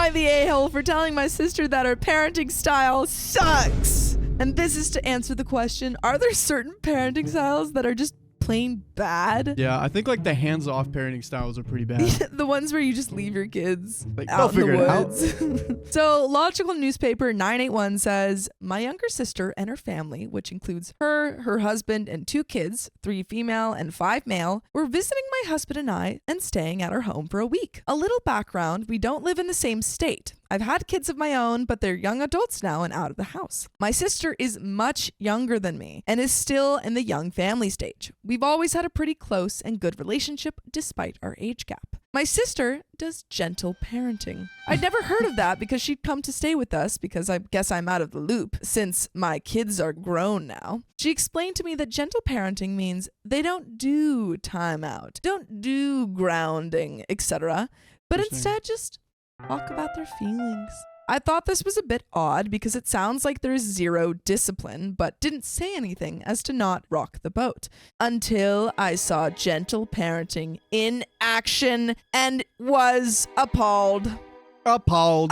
I the a-hole for telling my sister that her parenting style sucks? And this is to answer the question, are there certain parenting styles that are just plain bad? Yeah, I think like the hands-off parenting styles are pretty bad. The ones where you just leave your kids Like, out in they'll the figure it woods. So Logical Newspaper 981 says, my younger sister and her family, which includes her husband, and 2 kids, 3 female and 5 male, were visiting my husband and I and staying at our home for a week. A little background, we don't live in the same state. I've had kids of my own, but they're young adults now and out of the house. My sister is much younger than me and is still in the young family stage. We've always had a pretty close and good relationship despite our age gap. My sister does gentle parenting. I'd never heard of that because she'd come to stay with us because I guess I'm out of the loop since my kids are grown now. She explained to me that gentle parenting means they don't do timeout, don't do grounding, etc., but instead just talk about their feelings. I thought this was a bit odd because it sounds like there's zero discipline, but didn't say anything as to not rock the boat. Until I saw gentle parenting in action and was appalled. Appalled.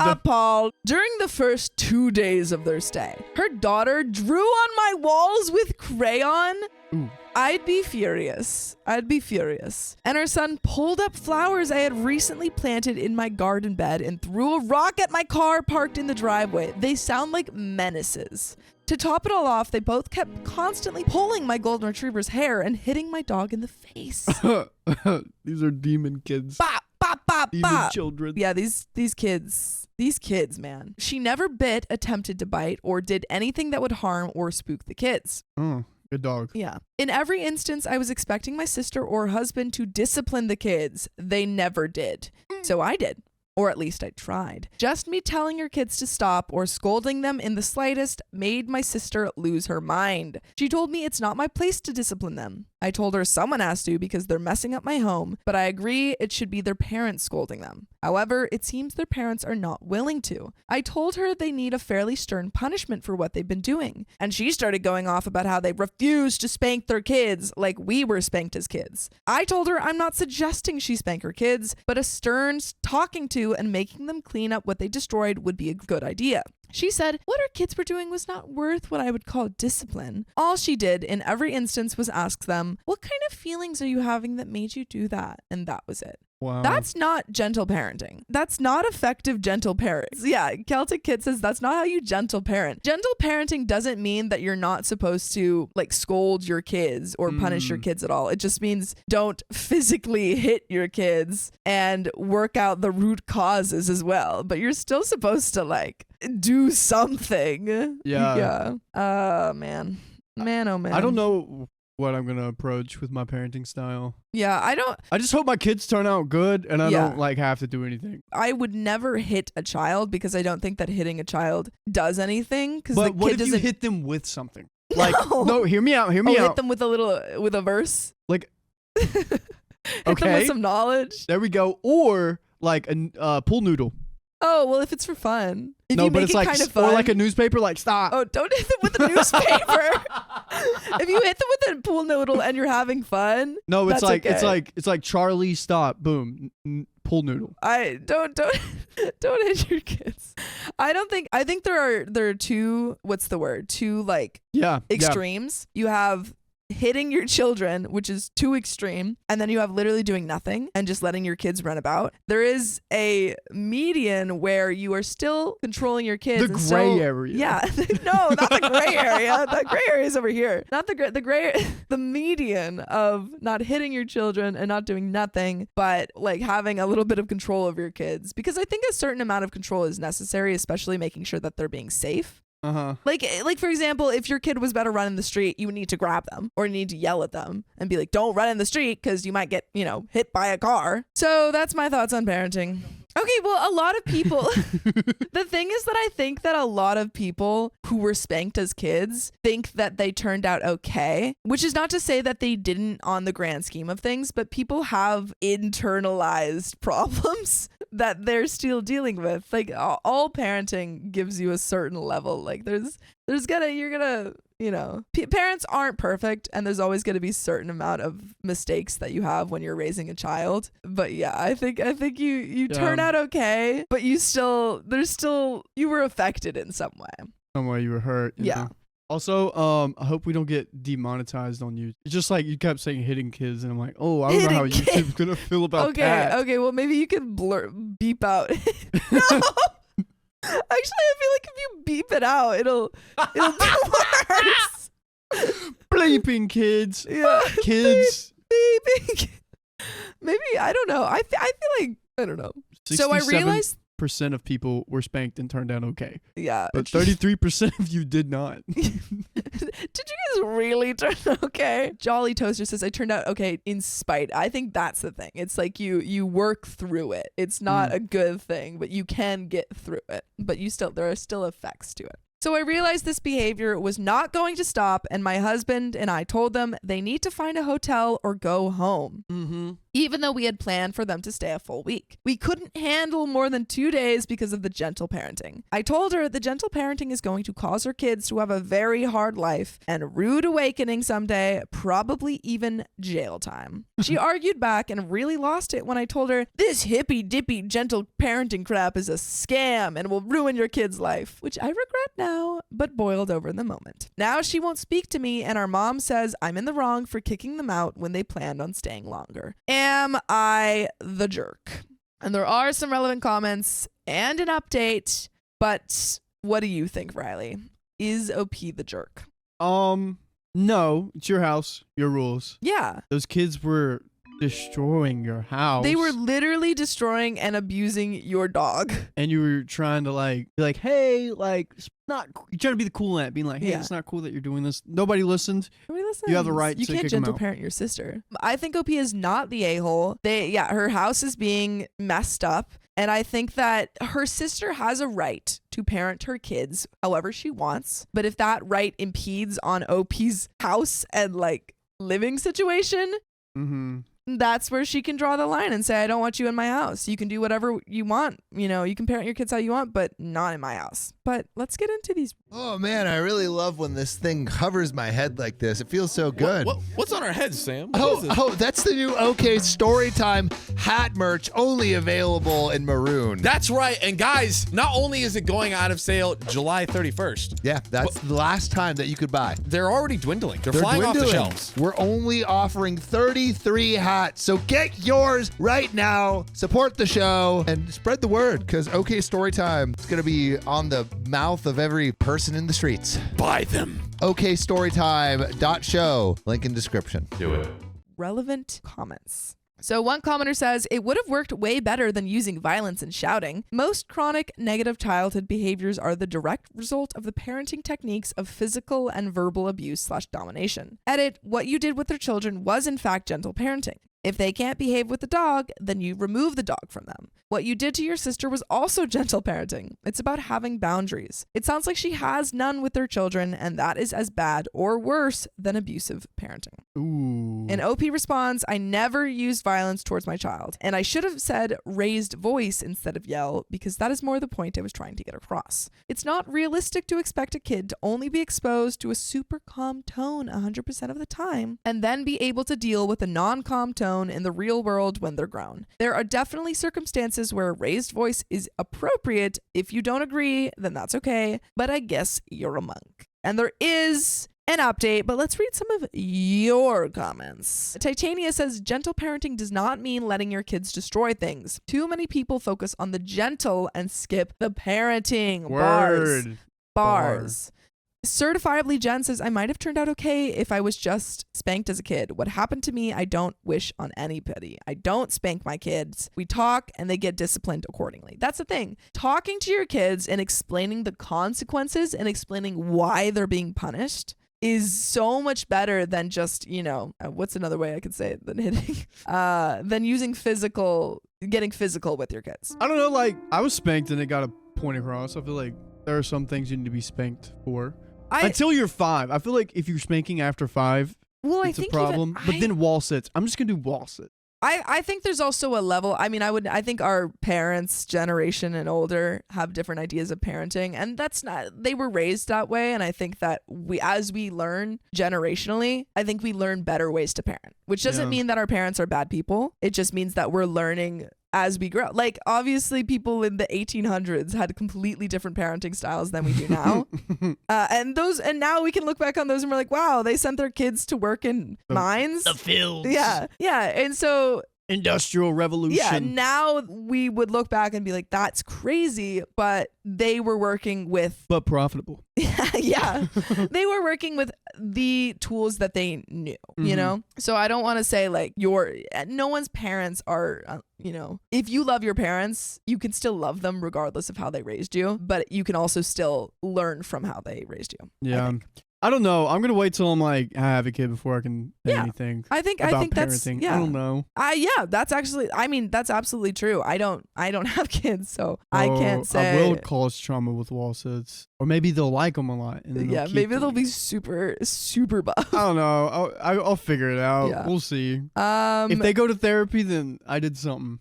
During the first 2 days of their stay, her daughter drew on my walls with crayon. Ooh. I'd be furious. And her son pulled up flowers I had recently planted in my garden bed and threw a rock at my car parked in the driveway. They sound like menaces. To top it all off, they both kept constantly pulling my golden retriever's hair and hitting my dog in the face. These are demon kids. Bop, bop, bop, Demon bop. children. Yeah, these kids. These kids, man. She never bit, attempted to bite, or did anything that would harm or spook the kids. Oh, good dog. Yeah. In every instance, I was expecting my sister or husband to discipline the kids. They never did. So I did. Or at least I tried. Just me telling her kids to stop or scolding them in the slightest made my sister lose her mind. She told me it's not my place to discipline them. I told her someone has to because they're messing up my home, but I agree it should be their parents scolding them. However, it seems their parents are not willing to. I told her they need a fairly stern punishment for what they've been doing. And she started going off about how they refuse to spank their kids like we were spanked as kids. I told her I'm not suggesting she spank her kids, but a stern talking to and making them clean up what they destroyed would be a good idea. She said what her kids were doing was not worth what I would call discipline. All she did in every instance was ask them, what kind of feelings are you having that made you do that? And that was it. Wow. That's not gentle parenting. That's not effective gentle parents. Yeah, Celtic Kid says that's not how you gentle parent. Gentle parenting doesn't mean that you're not supposed to like scold your kids or punish your kids at all. It just means don't physically hit your kids and work out the root causes as well. But you're still supposed to like do something. Yeah. Man, oh man. I don't know what I'm gonna approach with my parenting style. Yeah, I just hope my kids turn out good and I don't like have to do anything. I would never hit a child because I don't think that hitting a child does anything. But what if you hit them with something? Like, no, hear me out. Hit them with a verse. Like, hit them with some knowledge. There we go. Or like a pool noodle. Oh, well, if it's for fun. If no, you but make it's it like, kind of fun. or like a newspaper, like stop. Oh, don't hit them with a newspaper. If you hit them with a pool noodle and you're having fun. No, it's like, okay. it's like Charlie, stop, boom, pool noodle. I don't hit your kids. I think there are two, what's the word? Two like extremes. You have hitting your children, which is too extreme, and then you have literally doing nothing and just letting your kids run about. There is a median where you are still controlling your kids. The gray area. Yeah. No, not the gray area. The gray area is over here. Not the gray, the median of not hitting your children and not doing nothing, but like having a little bit of control over your kids. Because I think a certain amount of control is necessary, especially making sure that they're being safe. Uh-huh. Like for example, if your kid was about to run in the street, you would need to grab them or you need to yell at them and be like, don't run in the street because you might get, hit by a car. So that's my thoughts on parenting. Okay, well, a lot of people, the thing is that I think that a lot of people who were spanked as kids think that they turned out okay, which is not to say that they didn't on the grand scheme of things, but people have internalized problems that they're still dealing with. Like all parenting gives you a certain level. Like you're gonna, you know, parents aren't perfect, and there's always going to be a certain amount of mistakes that you have when you're raising a child. But yeah, I think you turn out okay, but you were affected in some way. Some way you were hurt. Yeah. Also, I hope we don't get demonetized on YouTube. It's just like you kept saying hitting kids, and I'm like, oh, I don't know how YouTube's gonna feel about that. Okay, well maybe you can beep out. No. Actually, I feel like if you beep it out, it'll be worse. Bleeping kids. Yeah. Kids. Beeping. Maybe, I don't know. I feel like, I don't know. So I realized percent of people were spanked and turned out okay. Yeah. But 33% of you did not. Did you guys really turn okay? Jolly Toaster says, I turned out okay in spite. I think that's the thing. It's like you work through it. It's not a good thing, but you can get through it. But there are still effects to it. So I realized this behavior was not going to stop, and my husband and I told them they need to find a hotel or go home. Mm-hmm. Even though we had planned for them to stay a full week. We couldn't handle more than 2 days because of the gentle parenting. I told her the gentle parenting is going to cause her kids to have a very hard life and a rude awakening someday, probably even jail time. She argued back and really lost it when I told her this hippy dippy gentle parenting crap is a scam and will ruin your kid's life, which I regret now, but boiled over in the moment. Now she won't speak to me, and our mom says I'm in the wrong for kicking them out when they planned on staying longer. Am I the jerk? And there are some relevant comments and an update, but what do you think, Riley? Is OP the jerk? No, it's your house, your rules. Yeah. Those kids were destroying your house. They were literally destroying and abusing your dog. And you were trying to be like, hey, it's not, you're trying to be the cool aunt, being like, hey, it's not cool that you're doing this. Nobody listened. Nobody listens. You have the right to kick gentle them out. parent your sister. I think OP is not the a-hole. Her house is being messed up. And I think that her sister has a right to parent her kids however she wants. But if that right impedes on OP's house and living situation, that's where she can draw the line and say, I don't want you in my house. You can do whatever you want. You know, you can parent your kids how you want, but not in my house. But let's get into these. Oh, man, I really love when this thing covers my head like this. It feels so good. What's on our heads, Sam? That's the new OK Storytime hat merch, only available in maroon. That's right. And guys, not only is it going out of sale July 31st. Yeah, that's the last time that you could buy. They're already dwindling. They're flying off the shelves. We're only offering 33 hats. So get yours right now. Support the show and spread the word, because OK Storytime is going to be on the mouth of every person in the streets. Buy them. OKStorytime.show. Link in description. Do it. Relevant comments. So one commenter says, it would have worked way better than using violence and shouting. Most chronic negative childhood behaviors are the direct result of the parenting techniques of physical and verbal abuse/domination. Edit, what you did with their children was in fact gentle parenting. If they can't behave with the dog, then you remove the dog from them. What you did to your sister was also gentle parenting. It's about having boundaries. It sounds like she has none with their children, and that is as bad or worse than abusive parenting. Ooh. And OP responds, I never used violence towards my child. And I should have said raised voice instead of yell, because that is more the point I was trying to get across. It's not realistic to expect a kid to only be exposed to a super calm tone 100% of the time, and then be able to deal with a non-calm tone in the real world when they're grown. There are definitely circumstances where a raised voice is appropriate. If you don't agree, then that's okay, but I guess you're a monk. And there is an update, but let's read some of your comments. Titania says, gentle parenting does not mean letting your kids destroy things. Too many people focus on the gentle and skip the parenting. Word. Bars. Certifiably Jen says, I might have turned out okay if I was just spanked as a kid. What happened to me, I don't wish on anybody. I don't spank my kids. We talk and they get disciplined accordingly. That's the thing. Talking to your kids and explaining the consequences and explaining why they're being punished is so much better than just, what's another way I could say it than hitting? Than using getting physical with your kids. I don't know, I was spanked and it got a point across. I feel like there are some things you need to be spanked for. Until you're 5. I feel like if you're spanking after 5, it's a problem. But then wall sits. I'm just going to do wall sit. I think there's also a level. I mean, I think our parents' generation and older have different ideas of parenting, and that's not, they were raised that way. And I think that as we learn generationally, I think we learn better ways to parent, which doesn't mean that our parents are bad people. It just means that we're learning as we grow. Like, obviously people in the 1800s had completely different parenting styles than we do now. And now we can look back on those and we're like, wow, they sent their kids to work in mines. The fields. Yeah. And so Industrial Revolution. yeah, now we would look back and be like, that's crazy, but they were working with But profitable. yeah. They were working with the tools that they knew, you know? So I don't want to say like no one's parents are, if you love your parents, you can still love them regardless of how they raised you, but you can also still learn from how they raised you. Yeah. I don't know. I'm gonna wait till I'm like I have a kid before I can say anything. I think about that's parenting. yeah. I don't know. That's actually. I mean, that's absolutely true. I don't have kids, so I can't say. I will cause trauma with wall sits, or maybe they'll like them a lot. And then maybe they'll be super super buff. I don't know. I'll figure it out. Yeah. We'll see. If they go to therapy, then I did something.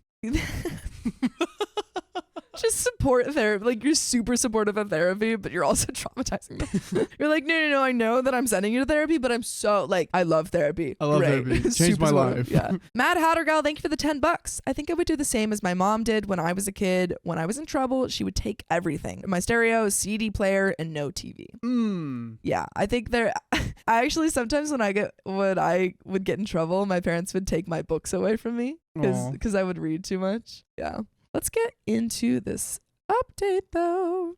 Just support therapy. Like, you're super supportive of therapy, but you're also traumatizing them. You're like, no, I know that I'm sending you to therapy, but I'm so, like, I love therapy. I love therapy. Changed Super my supportive. life. Yeah. Mad Hatter Gal, thank you for the $10. I think I would do the same as my mom did when I was a kid. When I was in trouble, she would take everything. My stereo, CD player, and no TV. Yeah, I think I actually, sometimes when I would get in trouble, my parents would take my books away from me because I would read too much. Yeah. Let's get into this update though.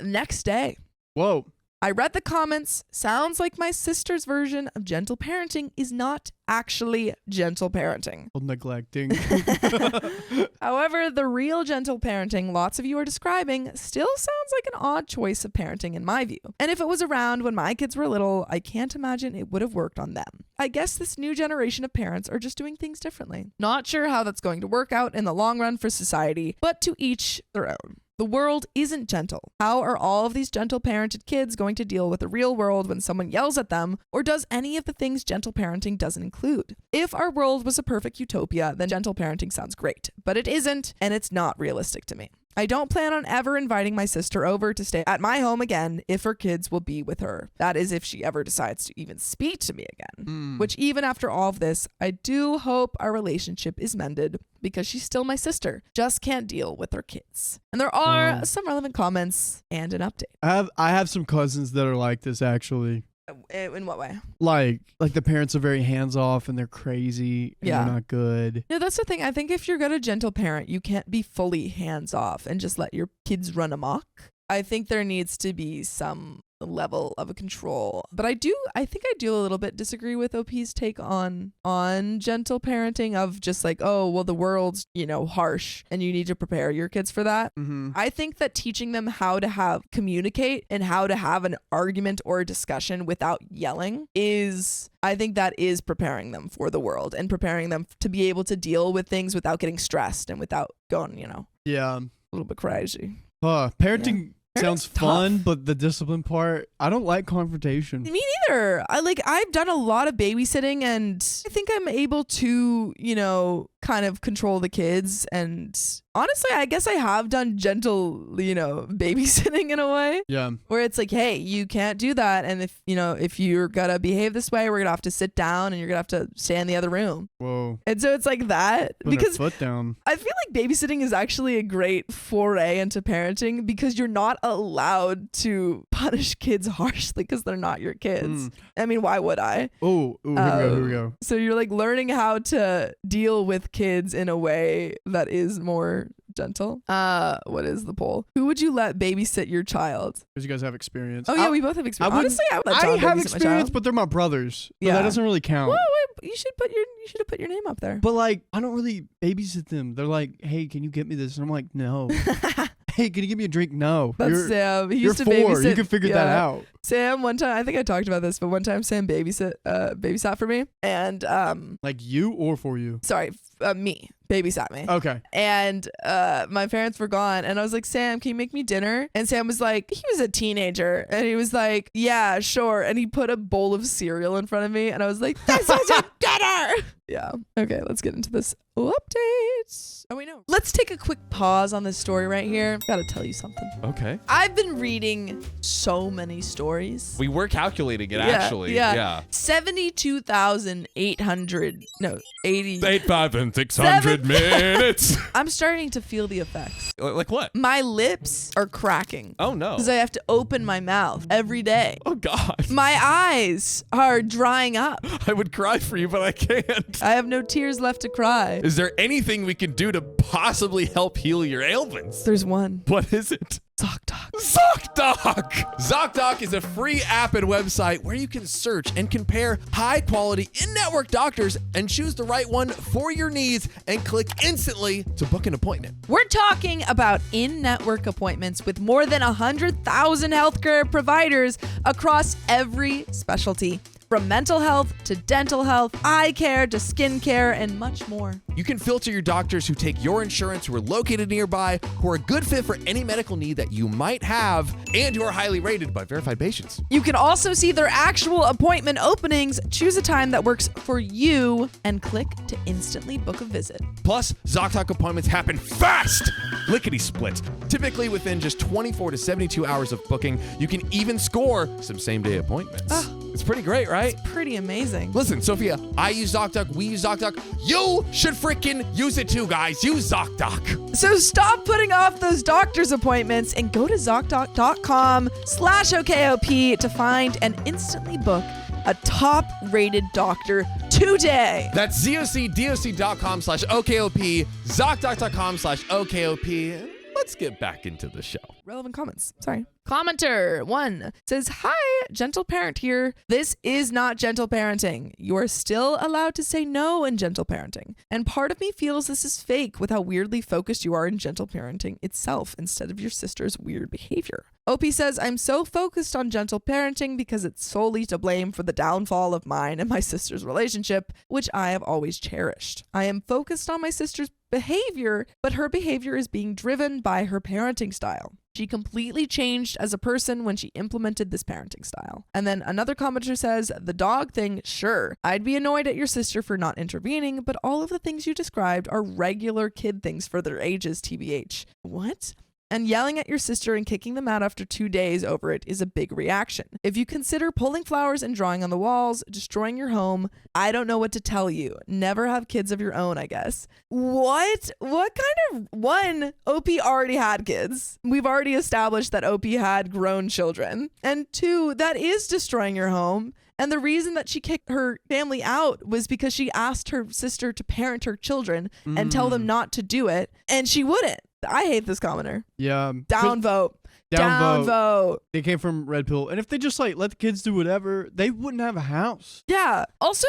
Next day. Whoa. I read the comments. Sounds like my sister's version of gentle parenting is not actually gentle parenting. Neglecting. However, the real gentle parenting lots of you are describing still sounds like an odd choice of parenting in my view. And if it was around when my kids were little, I can't imagine it would have worked on them. I guess this new generation of parents are just doing things differently. Not sure how that's going to work out in the long run for society, but to each their own. The world isn't gentle. How are all of these gentle parented kids going to deal with the real world when someone yells at them or does any of the things gentle parenting doesn't include? If our world was a perfect utopia, then gentle parenting sounds great, but it isn't, and it's not realistic to me. I don't plan on ever inviting my sister over to stay at my home again if her kids will be with her. That is if she ever decides to even speak to me again. Which even after all of this, I do hope our relationship is mended because she's still my sister. Just can't deal with her kids. And there are some relevant comments and an update. I have some cousins that are like this actually. In what way? Like the parents are very hands off and they're crazy and they're not good. No, that's the thing. I think if you're going to gentle parent, you can't be fully hands off and just let your kids run amok. I think there needs to be some level of a control. But I think I do a little bit disagree with OP's take on gentle parenting of just like, oh, well, the world's, harsh and you need to prepare your kids for that. I think that teaching them how to communicate and how to have an argument or a discussion without yelling I think that is preparing them for the world and preparing them to be able to deal with things without getting stressed and without going, a little bit crazy. Parenting sounds fun, tough. but the discipline part, I don't like confrontation. Me neither. I've done a lot of babysitting and I think I'm able to, kind of control the kids. And honestly, I guess I have done gentle, babysitting in a way. Yeah. Where it's like, hey, you can't do that. And if you're gonna behave this way, we're gonna have to sit down and you're gonna have to stay in the other room. Whoa. And so it's like that. Put because their foot down. I feel like babysitting is actually a great foray into parenting because you're not allowed to punish kids harshly because they're not your kids. I mean, why would I? Oh, here we go. So you're like learning how to deal with kids in a way that is more gentle. What is the poll? Who would you let babysit your child? Because you guys have experience. Oh yeah, we both have experience. Honestly, I would let I John have babysit experience, my child. but they're my brothers. So Yeah. that doesn't really count. Well, you should have put your name up there. But I don't really babysit them. They're like, hey, can you get me this? And I'm like, no. Hey, can you give me a drink? No. He you're used to 4. babysit. You can figure that out. Sam, one time, I think I talked about this, but one time Sam babysat for me. And, Like you or for you? sorry, me. Babysat me. Okay. And my parents were gone, and I was like, Sam, can you make me dinner? And Sam was like, he was a teenager, and he was like, yeah, sure. And he put a bowl of cereal in front of me, and I was like, this is your dinner. Yeah. Okay, let's get into this updates. Oh, wait, no. Let's take a quick pause on this story right here. Gotta tell you something. Okay. I've been reading so many stories. We were calculating it, actually. Yeah. 72,800, no, 80. 8, 5, and 600 minutes. I'm starting to feel the effects. Like what? My lips are cracking. Oh, no. Because I have to open my mouth every day. Oh, God. My eyes are drying up. I would cry for you, but I can't. I have no tears left to cry. Is there anything we can do to possibly help heal your ailments? There's one. What is it? ZocDoc. ZocDoc! ZocDoc is a free app and website where you can search and compare high-quality in-network doctors and choose the right one for your needs and click instantly to book an appointment. We're talking about in-network appointments with more than 100,000 healthcare providers across every specialty. From mental health to dental health, eye care to skin care, and much more. You can filter your doctors who take your insurance, who are located nearby, who are a good fit for any medical need that you might have, and who are highly rated by verified patients. You can also see their actual appointment openings, choose a time that works for you, and click to instantly book a visit. Plus, ZocDoc appointments happen fast! Lickety-split. Typically within just 24 to 72 hours of booking, you can even score some same-day appointments. It's pretty great, right? It's pretty amazing. Listen, Sophia, I use ZocDoc, we use ZocDoc. You should freaking use it too, guys. Use ZocDoc. So stop putting off those doctor's appointments and go to ZocDoc.com/OKOP to find and instantly book a top-rated doctor today. That's ZocDoc.com/OKOP, ZocDoc.com/OKOP. Let's get back into the show. Relevant comments. Sorry. Commenter 1 says, hi, gentle parent here. This is not gentle parenting. You are still allowed to say no in gentle parenting. And part of me feels this is fake with how weirdly focused you are in gentle parenting itself instead of your sister's weird behavior. OP says, I'm so focused on gentle parenting because it's solely to blame for the downfall of mine and my sister's relationship, which I have always cherished. I am focused on my sister's behavior, but her behavior is being driven by her parenting style. She completely changed as a person when she implemented this parenting style. And then another commenter says, the dog thing, sure. I'd be annoyed at your sister for not intervening, but all of the things you described are regular kid things for their ages, TBH. What? And yelling at your sister and kicking them out after 2 days over it is a big reaction. If you consider pulling flowers and drawing on the walls, destroying your home, I don't know what to tell you. Never have kids of your own, I guess. What? What kind of... One, OP already had kids. We've already established that OP had grown children. And 2, that is destroying your home. And the reason that she kicked her family out was because she asked her sister to parent her children and tell them not to do it. And she wouldn't. I hate this commenter. Yeah. Downvote. Downvote. They came from Red Pill. And if they just like let the kids do whatever, they wouldn't have a house. Yeah. Also,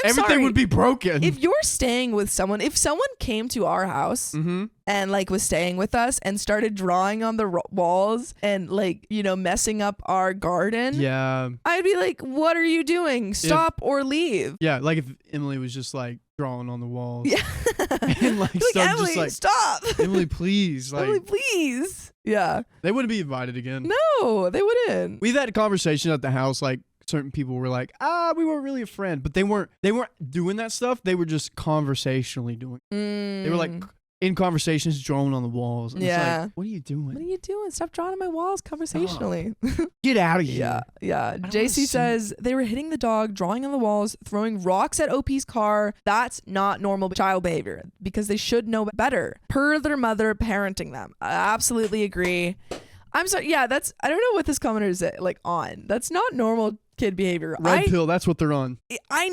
Everything would be broken. If you're staying with someone, if someone came to our house and like was staying with us and started drawing on the walls and like, you know, messing up our garden. Yeah. I'd be like, what are you doing? Stop or leave. Yeah. Like if Emily was just like drawing on the walls. Yeah. And like Emily, just like, stop. Emily, please. Like, Emily, please. Yeah. They wouldn't be invited again. No, they wouldn't. We've had a conversation at the house, like certain people were like, we weren't really a friend, but they weren't doing that stuff. They were just conversationally doing it. They were like in conversations drawing on the walls. And it's like, what are you doing? What are you doing? Stop drawing on my walls conversationally. Get out of here. Yeah. JC says they were hitting the dog, drawing on the walls, throwing rocks at OP's car. That's not normal child behavior because they should know better. Per their mother parenting them. I absolutely agree. I'm sorry. Yeah, I don't know what this commenter is like on. That's not normal kid behavior. Red Pill, that's what they're on. I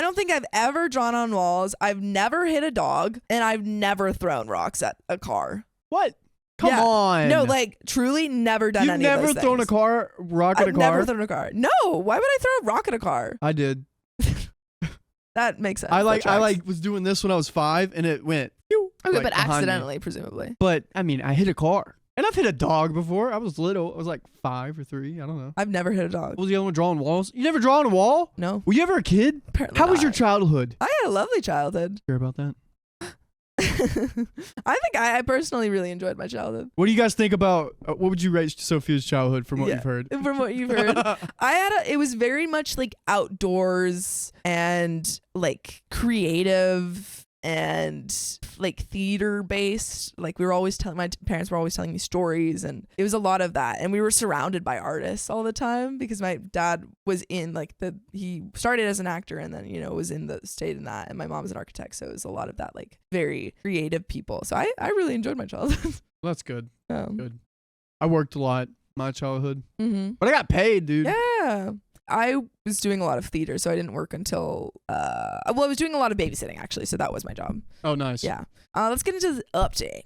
don't think I've ever drawn on walls. I've never hit a dog, and I've never thrown rocks at a car. What? Come on. No, like truly never done any of those You've never thrown a rock at a car? I've never thrown a car. No, why would I throw a rock at a car? I did. That makes sense. I was doing this when I was 5 and it went. Okay, like, but accidentally, presumably. But I mean, I hit a car. And I've hit a dog before. I was little. I was like 5 or 3. I don't know. I've never hit a dog. What was the other one, drawing walls? You never drawn a wall? No. Were you ever a kid? Apparently How was your not. childhood? I had a lovely childhood. Care about that? I think I personally really enjoyed my childhood. What do you guys think about, what would you rate Sophia's childhood from what Yeah. you've heard? From what you've heard, it was very much like outdoors and like creative and like theater based. Like we were always telling, my parents were always telling me stories, and it was a lot of that. And we were surrounded by artists all the time because my dad was in he started as an actor and then, stayed in that. And my mom's an architect. So it was a lot of that, like very creative people. So I really enjoyed my childhood. Well, that's good. Good. I worked a lot my childhood, Mm-hmm. but I got paid, dude. Yeah. I was doing a lot of theater, so I didn't work until, I was doing a lot of babysitting, actually, so that was my job. Oh, nice. Yeah. Let's get into the update.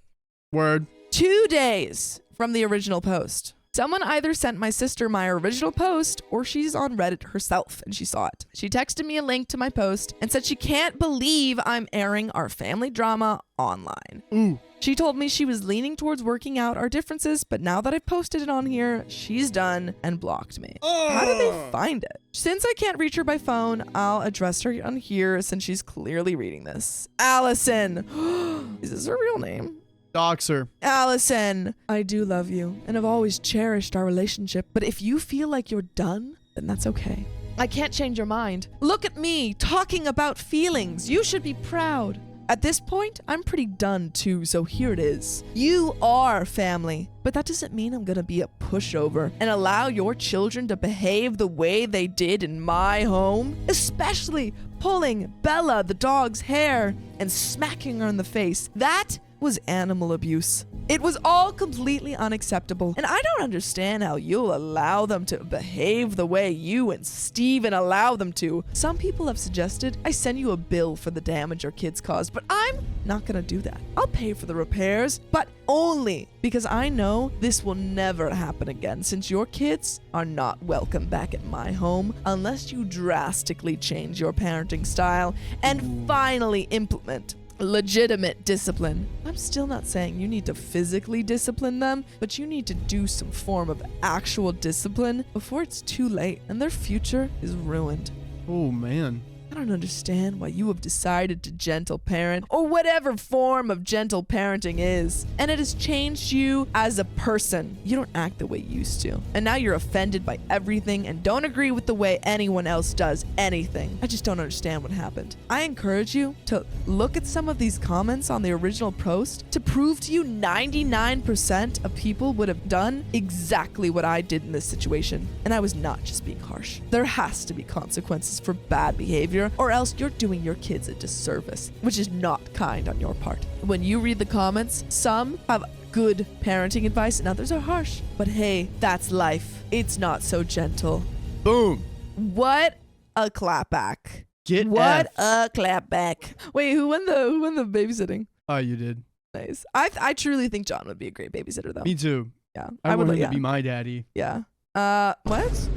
Word. 2 days from the original post. Someone either sent my sister my original post or she's on Reddit herself and she saw it. She texted me a link to my post and said she can't believe I'm airing our family drama online. Ooh. She told me she was leaning towards working out our differences, but now that I've posted it on here, she's done and blocked me. How did they find it? Since I can't reach her by phone, I'll address her on here since she's clearly reading this. Allison. Is this her real name? Doxer. Allison, I do love you and have always cherished our relationship, but if you feel like you're done, then that's okay. I can't change your mind. Look at me talking about feelings. You should be proud. At this point, I'm pretty done too, so here it is. You are family, but that doesn't mean I'm gonna be a pushover and allow your children to behave the way they did in my home, especially pulling Bella the dog's hair and smacking her in the face. That was animal abuse. It was all completely unacceptable, and I don't understand how you'll allow them to behave the way you and Steven allow them to. Some people have suggested I send you a bill for the damage our kids caused, but I'm not gonna do that. I'll pay for the repairs, but only because I know this will never happen again, since your kids are not welcome back at my home unless you drastically change your parenting style and finally implement legitimate discipline. I'm still not saying you need to physically discipline them, but you need to do some form of actual discipline before it's too late and their future is ruined. Oh, man. I don't understand why you have decided to gentle parent, or whatever form of gentle parenting is, and it has changed you as a person. You don't act the way you used to, and now you're offended by everything and don't agree with the way anyone else does anything. I just don't understand what happened. I encourage you to look at some of these comments on the original post to prove to you 99% of people would have done exactly what I did in this situation, and I was not just being harsh. There has to be consequences for bad behavior, or else you're doing your kids a disservice, which is not kind on your part. When you read the comments, some have good parenting advice and others are harsh. But hey, that's life. It's not so gentle. Boom. What a clapback. What a clapback. Wait, who won the babysitting? Oh, you did. Nice. I truly think John would be a great babysitter though. Me too. Yeah. I would want him yeah. to be my daddy. Yeah. What?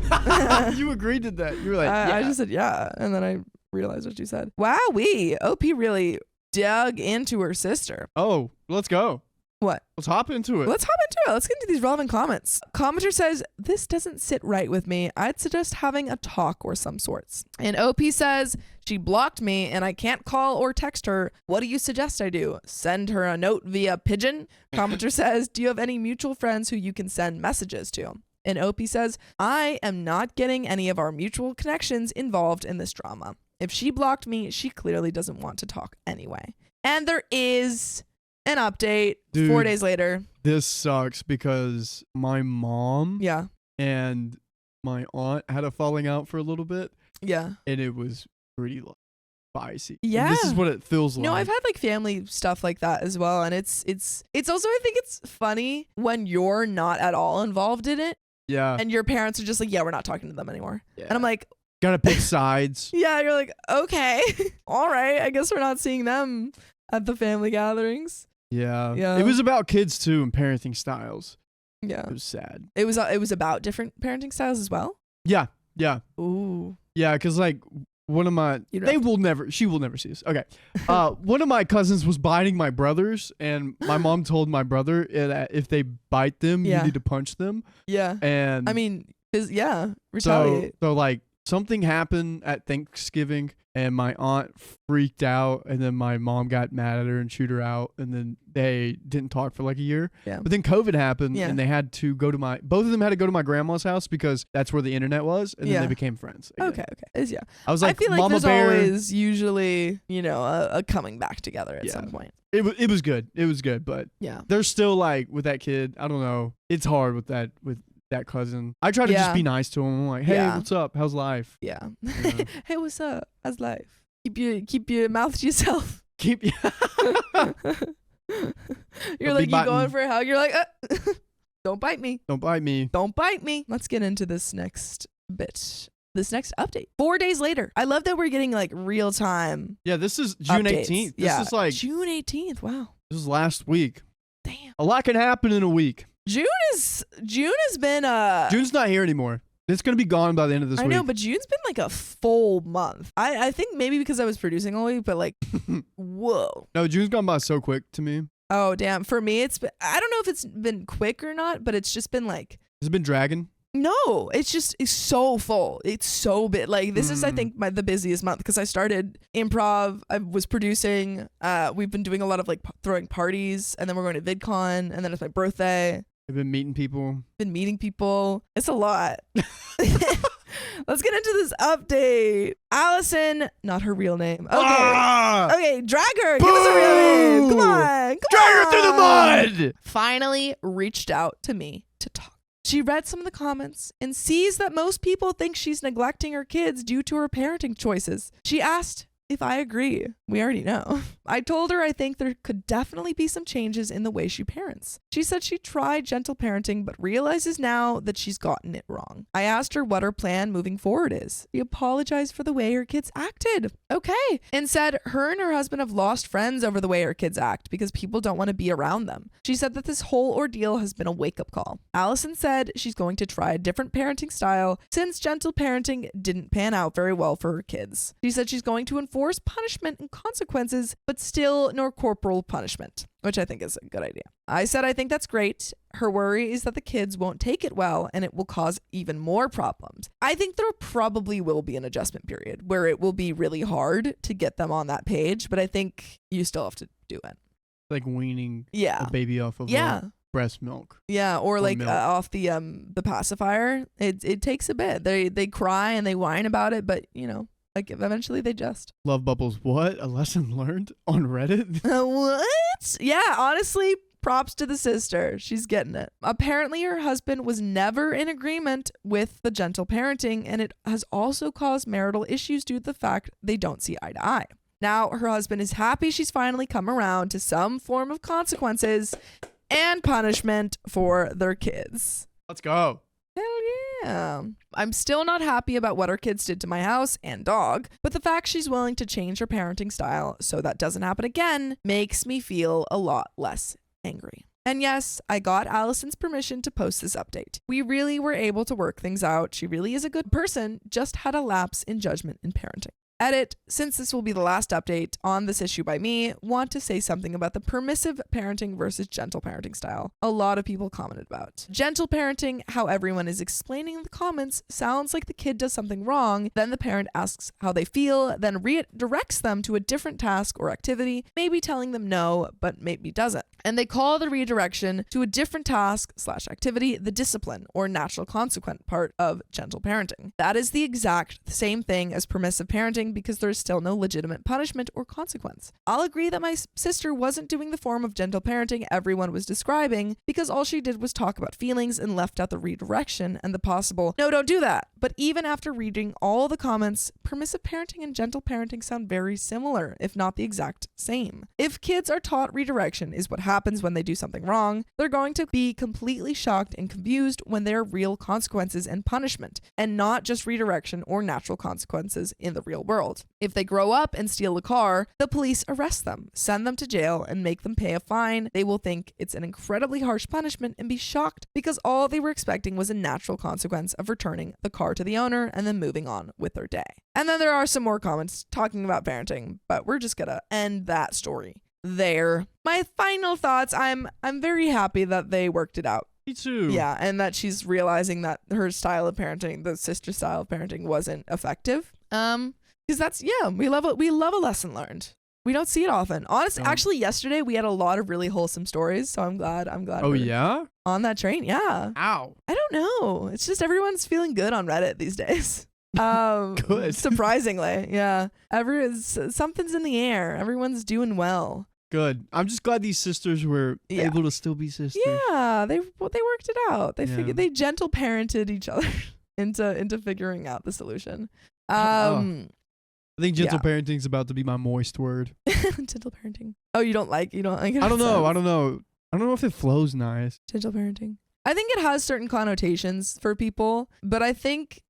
You agreed to that. You were like, I just said yeah, and then I realized what you said. Wowee, OP really dug into her sister. Oh, let's go. What? Let's hop into it. Let's hop into it. Let's get into these relevant comments. Commenter says, this doesn't sit right with me. I'd suggest having a talk or some sorts. And OP says, she blocked me and I can't call or text her. What do you suggest I do? Send her a note via pigeon? Commenter says, do you have any mutual friends who you can send messages to? And OP says, I am not getting any of our mutual connections involved in this drama. If she blocked me, she clearly doesn't want to talk anyway. And there is an update. Dude, 4 days later. This sucks because my mom Yeah. and my aunt had a falling out for a little bit, Yeah. and it was pretty spicy. Yeah. And this is what it feels like. No, I've had like family stuff like that as well. And it's also, I think it's funny when you're not at all involved in it. Yeah. And your parents are just like, yeah, we're not talking to them anymore. Yeah. And I'm like, Gotta pick sides. yeah, you're like, okay, all right. I guess we're not seeing them at the family gatherings. Yeah. Yeah. It was about kids too and parenting styles. Yeah. It was sad. It was about different parenting styles as well. Yeah. Yeah. Ooh. Yeah. Cause like one of my, You don't they have will never, she will never see this. Okay. One of my cousins was biting my brothers, and my mom told my brother that if they bite them, Yeah. you need to punch them. Yeah. And I mean, retaliate. so like something happened at Thanksgiving, and my aunt freaked out, and then my mom got mad at her and chewed her out, and then they didn't talk for like a year. Yeah. But then COVID happened, Yeah. and they had to go to both of them had to go to my grandma's house because that's where the internet was, and then Yeah. they became friends again. Okay. Yeah. I was like, I feel like Mama there's Bear. always usually, a coming back together at Yeah. some point. It was good. It was good, but Yeah. there's still like with that kid, I don't know. It's hard with that cousin. I try to Yeah. just be nice to him. I'm like, hey, Yeah. what's up? How's life? Yeah. Yeah. Hey, what's up? How's life? Keep your mouth to yourself. Keep You're Don't like, be you going biting. for a hug. You're like, don't bite me. Don't bite me. Don't bite me. Let's get into this next bit. This next update. 4 days later. I love that we're getting like real time Yeah, this is June updates. 18th. This Yeah. is like June 18th. Wow. this is last week. Damn. A lot can happen in a week. June has been June's not here anymore. It's gonna be gone by the end of this I week. know, but June's been like a full month. I think maybe because I was producing all week, but like, whoa. No, June's gone by so quick to me. Oh, damn. For me, it's been, I don't know if it's been quick or not, but it's just been like, Has it been dragging? no, it's so full. It's so big. Like, this is, I think, the busiest month because I started improv. I was producing. We've been doing a lot of like throwing parties, and then we're going to VidCon, and then it's my birthday. I've been meeting people. Been meeting people. It's a lot. Let's get into this update. Allison, not her real name. Okay. Ah! Okay, drag her. Give us a real name. Come on. Drag her through the mud! Finally reached out to me to talk. She read some of the comments and sees that most people think she's neglecting her kids due to her parenting choices. She asked if I agree. We already know. I told her I think there could definitely be some changes in the way she parents. She said she tried gentle parenting but realizes now that she's gotten it wrong. I asked her what her plan moving forward is. She apologized for the way her kids acted. Okay. And said her and her husband have lost friends over the way her kids act because people don't want to be around them. She said that this whole ordeal has been a wake-up call. Allison said she's going to try a different parenting style since gentle parenting didn't pan out very well for her kids. She said she's going to enforce punishment and consequences, but still no corporal punishment, which I think is a good idea. I said I think that's great. Her worry is that the kids won't take it well and it will cause even more problems. I think there probably will be an adjustment period where it will be really hard to get them on that page, but I think you still have to do it. Like weaning Yeah. a baby off of Yeah. breast milk. Yeah, or like milk. off the pacifier. It takes a bit. They cry and they whine about it, but like eventually they just. Love bubbles. What? A lesson learned on Reddit? What? Yeah, honestly, props to the sister. She's getting it. Apparently, her husband was never in agreement with the gentle parenting, and it has also caused marital issues due to the fact they don't see eye to eye. Now, her husband is happy she's finally come around to some form of consequences and punishment for their kids. Let's go. Hell yeah. I'm still not happy about what her kids did to my house and dog, but the fact she's willing to change her parenting style so that doesn't happen again makes me feel a lot less angry. And yes, I got Allison's permission to post this update. We really were able to work things out. She really is a good person, just had a lapse in judgment in parenting. Edit, since this will be the last update on this issue by me, want to say something about the permissive parenting versus gentle parenting style a lot of people commented about. Gentle parenting, how everyone is explaining in the comments, sounds like the kid does something wrong, then the parent asks how they feel, then redirects them to a different task or activity, maybe telling them no, but maybe doesn't. And they call the redirection to a different task/activity the discipline or natural consequent part of gentle parenting. That is the exact same thing as permissive parenting because there is still no legitimate punishment or consequence. I'll agree that my sister wasn't doing the form of gentle parenting everyone was describing because all she did was talk about feelings and left out the redirection and the possible, no, don't do that. But even after reading all the comments, permissive parenting and gentle parenting sound very similar, if not the exact same. If kids are taught redirection is what happens when they do something wrong, they're going to be completely shocked and confused when there are real consequences and punishment, and not just redirection or natural consequences in the real world. world. If they grow up and steal a car, the police arrest them, send them to jail, and make them pay a fine. They will think it's an incredibly harsh punishment and be shocked because all they were expecting was a natural consequence of returning the car to the owner and then moving on with their day. And then there are some more comments talking about parenting, but we're just gonna end that story there. My final thoughts, I'm very happy that they worked it out. Me too. Yeah, and that she's realizing that her style of parenting, the sister style of parenting, wasn't effective. Because that's, we love a lesson learned. We don't see it often. Honestly, actually, yesterday we had a lot of really wholesome stories, so I'm glad. Oh yeah, on that train. Yeah. Ow. I don't know. It's just everyone's feeling good on Reddit these days. Good. Surprisingly, yeah. Something's in the air. Everyone's doing well. Good. I'm just glad these sisters were able to still be sisters. Yeah, they worked it out. They gentle parented each other into figuring out the solution. I think gentle parenting's about to be my moist word. Gentle parenting. Oh, you don't like it? I don't know. I don't know if it flows nice. Gentle parenting. I think it has certain connotations for people, but I think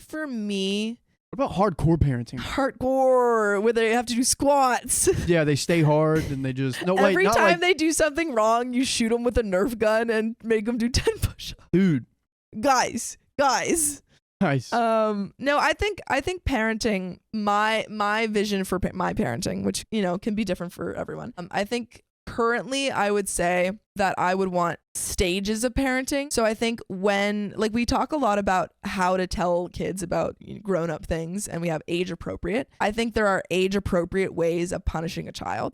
for me, what about hardcore parenting? Hardcore, where they have to do squats. Yeah, they stay hard and they just every time they do something wrong, you shoot them with a Nerf gun and make them do 10 push-ups. Dude, guys. Nice. No, I think parenting, my vision for my parenting, which can be different for everyone. I think currently I would say that I would want stages of parenting. So I think when we talk a lot about how to tell kids about grown-up things, and we have age appropriate. I think there are age appropriate ways of punishing a child.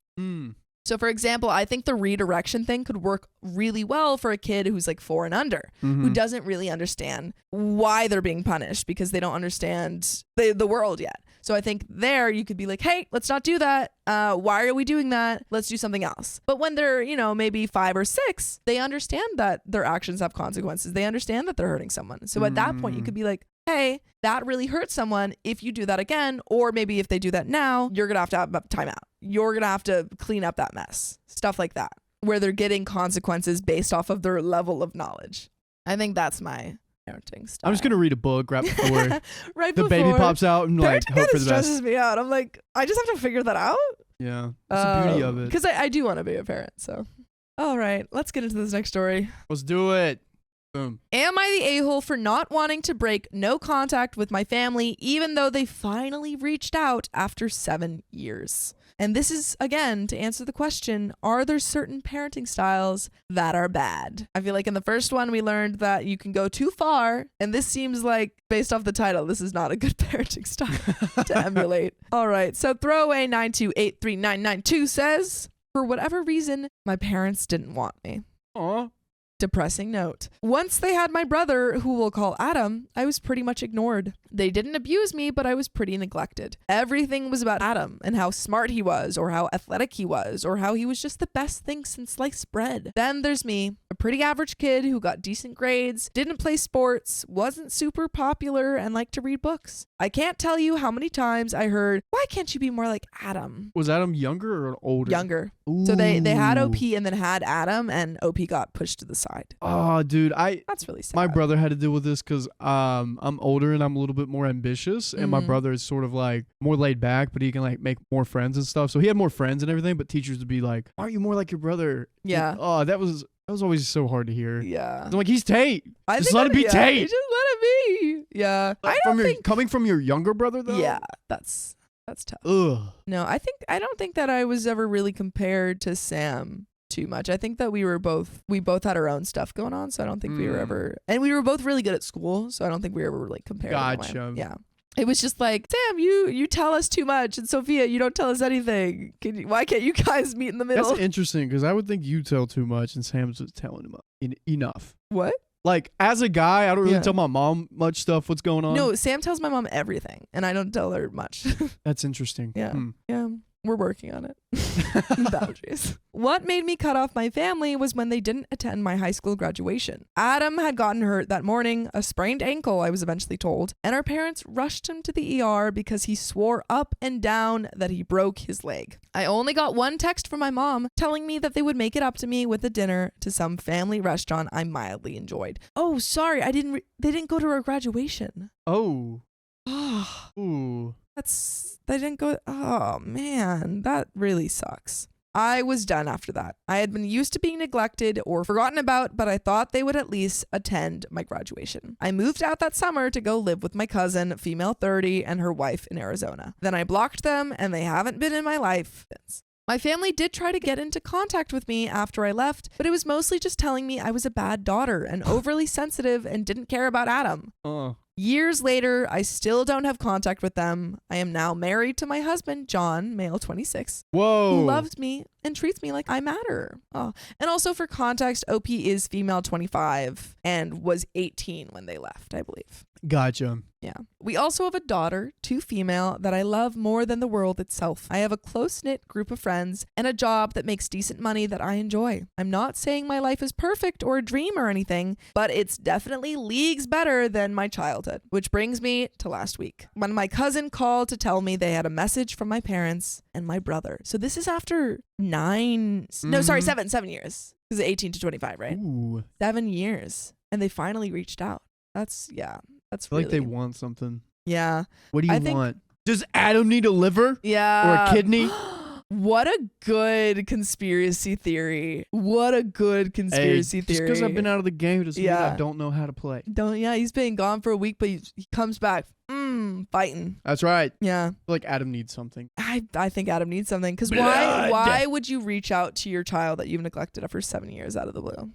So for example, I think the redirection thing could work really well for a kid who's 4 and under, who doesn't really understand why they're being punished because they don't understand the world yet. So I think there you could be like, hey, let's not do that. Why are we doing that? Let's do something else. But when they're, maybe 5 or 6, they understand that their actions have consequences. They understand that they're hurting someone. So at that point, you could be like, hey, that really hurts someone. If you do that again, or maybe if they do that now, you're going to have a timeout. You're going to have to clean up that mess. Stuff like that, where they're getting consequences based off of their level of knowledge. I think that's my parenting style. I'm just going to read a book right before the baby pops out and hope for the best. Stresses me out. I'm like, I just have to figure that out. Yeah, that's the beauty of it. Because I do want to be a parent. So, all right, let's get into this next story. Let's do it. Boom. Am I the a-hole for not wanting to break no contact with my family, even though they finally reached out after 7 years? And this is, again, to answer the question, are there certain parenting styles that are bad? I feel like in the first one, we learned that you can go too far. And this seems like, based off the title, this is not a good parenting style to emulate. All right. So throwaway 9283992 says, for whatever reason, my parents didn't want me. Aw. Depressing note. Once they had my brother, who we'll call Adam, I was pretty much ignored. They didn't abuse me, but I was pretty neglected. Everything was about Adam and how smart he was, or how athletic he was, or how he was just the best thing since sliced bread. Then there's me, a pretty average kid who got decent grades, didn't play sports, wasn't super popular, and liked to read books. I can't tell you how many times I heard, why can't you be more like Adam? Was Adam younger or older? Younger. Ooh. So they had OP and then had Adam, and OP got pushed to the side. Oh, dude, that's really sad. My brother had to deal with this because I'm older and I'm a little bit more ambitious, and my brother is sort of more laid back, but he can make more friends and stuff. So he had more friends and everything, but teachers would be like, "Aren't you more like your brother?" Yeah. And, oh, that was always so hard to hear. Yeah. I'm like, he's Tate. Just let it be Tate. Just let it be. Yeah. Coming from your younger brother though. Yeah, that's tough. Ugh. No, I don't think that I was ever really compared to Sam too much. I think that we both had our own stuff going on, so I don't think we were ever, and we were both really good at school, so I don't think we were ever compared. Gotcha. Yeah. It was just like, Sam, you tell us too much, and Sophia, you don't tell us anything. Why can't you guys meet in the middle? That's interesting, because I would think you tell too much and Sam's just telling him enough. What? As a guy, I don't really tell my mom much stuff, what's going on. No, Sam tells my mom everything, and I don't tell her much. That's interesting. Yeah. Yeah. We're working on it. Boundaries. What made me cut off my family was when they didn't attend my high school graduation. Adam had gotten hurt that morning, a sprained ankle, I was eventually told, and our parents rushed him to the ER because he swore up and down that he broke his leg. I only got one text from my mom telling me that they would make it up to me with a dinner to some family restaurant I mildly enjoyed. Oh, sorry, they didn't go to our graduation. Oh. Oh. Ooh. They didn't go. Oh man, that really sucks. I was done after that. I had been used to being neglected or forgotten about, but I thought they would at least attend my graduation. I moved out that summer to go live with my cousin, female 30, and her wife in Arizona. Then I blocked them, and they haven't been in my life since. My family did try to get into contact with me after I left, but it was mostly just telling me I was a bad daughter and overly sensitive and didn't care about Adam. Years later, I still don't have contact with them. I am now married to my husband, John, male 26, Whoa. who loves me and treats me like I matter. Oh. And also for context, OP is female 25 and was 18 when they left, I believe. Gotcha. Yeah. We also have a daughter, 2 female, that I love more than the world itself. I have a close-knit group of friends and a job that makes decent money that I enjoy. I'm not saying my life is perfect or a dream or anything, but it's definitely leagues better than my childhood. Which brings me to last week, when my cousin called to tell me they had a message from my parents and my brother. So this is after 7 years. This is 18 to 25, right? Ooh. 7 years. And they finally reached out. That's Like they want something. Yeah. What do you want? Does Adam need a liver? Yeah. Or a kidney? What a good conspiracy theory. What a good conspiracy theory. Just because I've been out of the game doesn't mean I don't know how to play. He's been gone for a week, but he comes back fighting. That's right. Yeah. I feel like Adam needs something. I think Adam needs something. Because why would you reach out to your child that you've neglected for 7 years out of the blue?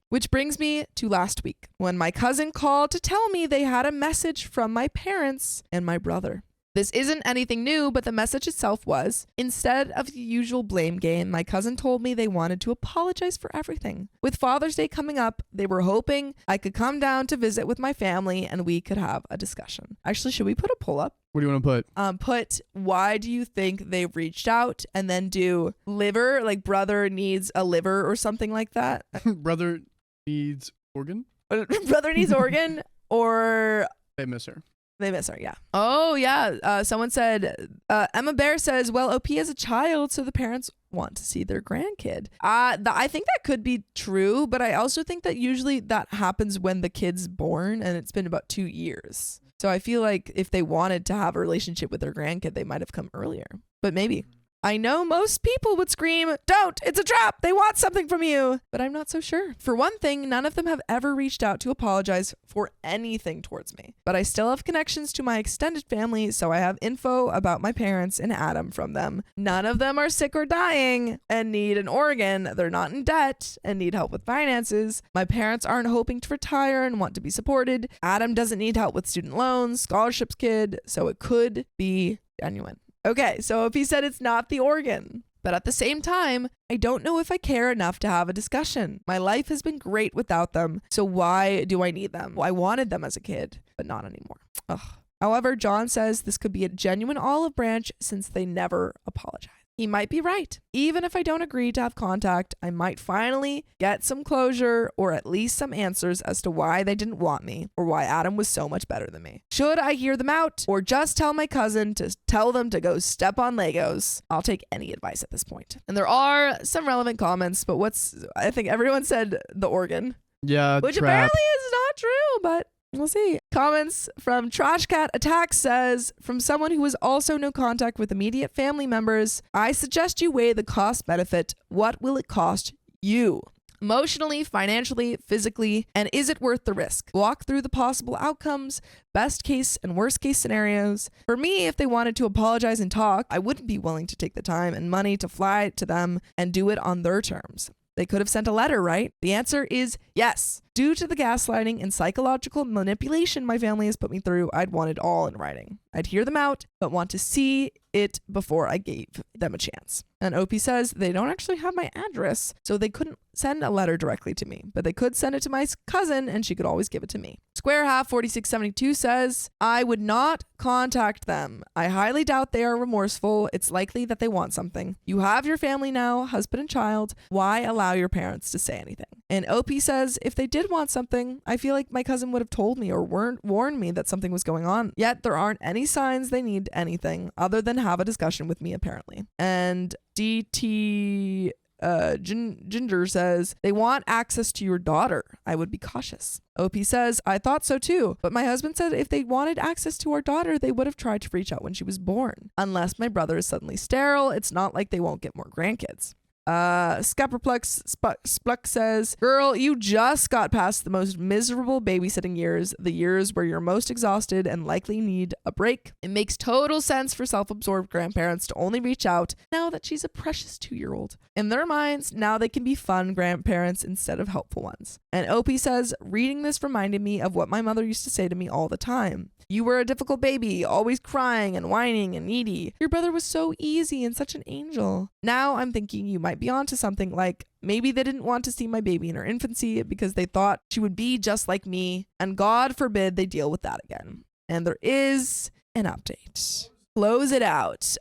Which brings me to last week, when my cousin called to tell me they had a message from my parents and my brother. This isn't anything new, but the message itself was, instead of the usual blame game, my cousin told me they wanted to apologize for everything. With Father's Day coming up, they were hoping I could come down to visit with my family and we could have a discussion. Actually, should we put a poll up? What do you want to put? Put why do you think they reached out, and then do liver, like brother needs a liver or something like that. Brother needs organ? Brother needs organ, or they miss her. They miss her, yeah. Oh, yeah. Someone said, Emma Bear says, well, OP is a child, so the parents want to see their grandkid. I think that could be true, but I also think that usually that happens when the kid's born, and it's been about 2 years. So I feel like if they wanted to have a relationship with their grandkid, they might have come earlier. But maybe. I know most people would scream, don't, it's a trap, they want something from you. But I'm not so sure. For one thing, none of them have ever reached out to apologize for anything towards me. But I still have connections to my extended family, so I have info about my parents and Adam from them. None of them are sick or dying and need an organ. They're not in debt and need help with finances. My parents aren't hoping to retire and want to be supported. Adam doesn't need help with student loans, scholarships kid, so it could be genuine. Okay, so if he said it's not the organ, but at the same time, I don't know if I care enough to have a discussion. My life has been great without them, so why do I need them? I wanted them as a kid, but not anymore. Ugh. However, John says this could be a genuine olive branch since they never apologize. He might be right. Even if I don't agree to have contact, I might finally get some closure or at least some answers as to why they didn't want me or why Adam was so much better than me. Should I hear them out or just tell my cousin to tell them to go step on Legos? I'll take any advice at this point. And there are some relevant comments, but I think everyone said the organ. Yeah, which trap. Apparently is not true, but we'll see. Comments from Trash Cat Attack says, from someone who has also no contact with immediate family members, I suggest you weigh the cost benefit. What will it cost you? Emotionally, financially, physically, and is it worth the risk? Walk through the possible outcomes, best case and worst case scenarios. For me, if they wanted to apologize and talk, I wouldn't be willing to take the time and money to fly to them and do it on their terms. They could have sent a letter, right? The answer is yes. Due to the gaslighting and psychological manipulation my family has put me through, I'd want it all in writing. I'd hear them out, but want to see it before I gave them a chance. And OP says they don't actually have my address, so they couldn't send a letter directly to me, but they could send it to my cousin and she could always give it to me. Square Half 4672 says, I would not contact them. I highly doubt they are remorseful. It's likely that they want something. You have your family now, husband and child. Why allow your parents to say anything? And OP says, if they did want something, I feel like my cousin would have told me or warned me that something was going on. Yet there aren't any signs they need anything other than have a discussion with me, apparently. And DT Ginger says, they want access to your daughter. I would be cautious. OP says, I thought so too, but my husband said if they wanted access to our daughter, they would have tried to reach out when she was born. Unless my brother is suddenly sterile, it's not like they won't get more grandkids. Scapperplex Spluck says, girl, you just got past the most miserable babysitting years, the years where you're most exhausted and likely need a break. It makes total sense for self-absorbed grandparents to only reach out now that she's a precious 2-year-old. In their minds, now they can be fun grandparents instead of helpful ones. And OP says, reading this reminded me of what my mother used to say to me all the time. You were a difficult baby, always crying and whining and needy. Your brother was so easy and such an angel. Now I'm thinking you might be onto something, like maybe they didn't want to see my baby in her infancy because they thought she would be just like me, and God forbid they deal with that again. And there is an update. Close it out.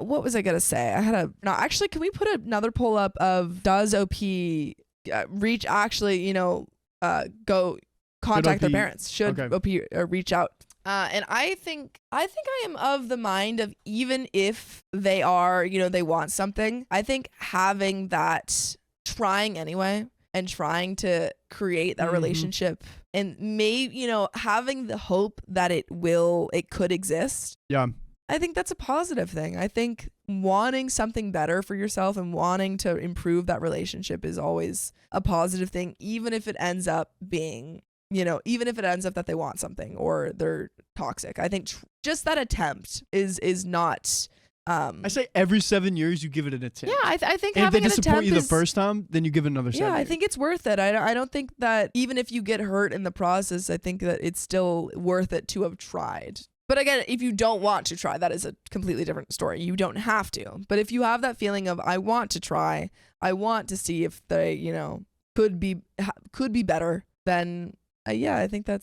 What was I gonna say? Actually, can we put another poll up of does OP go contact their parents? Should OP reach out? And I think I am of the mind of, even if they are, they want something, I think having that, trying anyway and trying to create that relationship, and maybe, having the hope that it could exist. Yeah. I think that's a positive thing. I think wanting something better for yourself and wanting to improve that relationship is always a positive thing, even if it ends up being, even if it ends up that they want something or they're toxic. I think just that attempt is not. I say every 7 years you give it an attempt. Yeah, I think and having if they an disappoint attempt you the first time, then you give it another 7 years. Yeah, I think it's worth it. I don't think that even if you get hurt in the process, I think that it's still worth it to have tried. But again, if you don't want to try, that is a completely different story. You don't have to. But if you have that feeling of, I want to try, I want to see if they, could be better, then I think that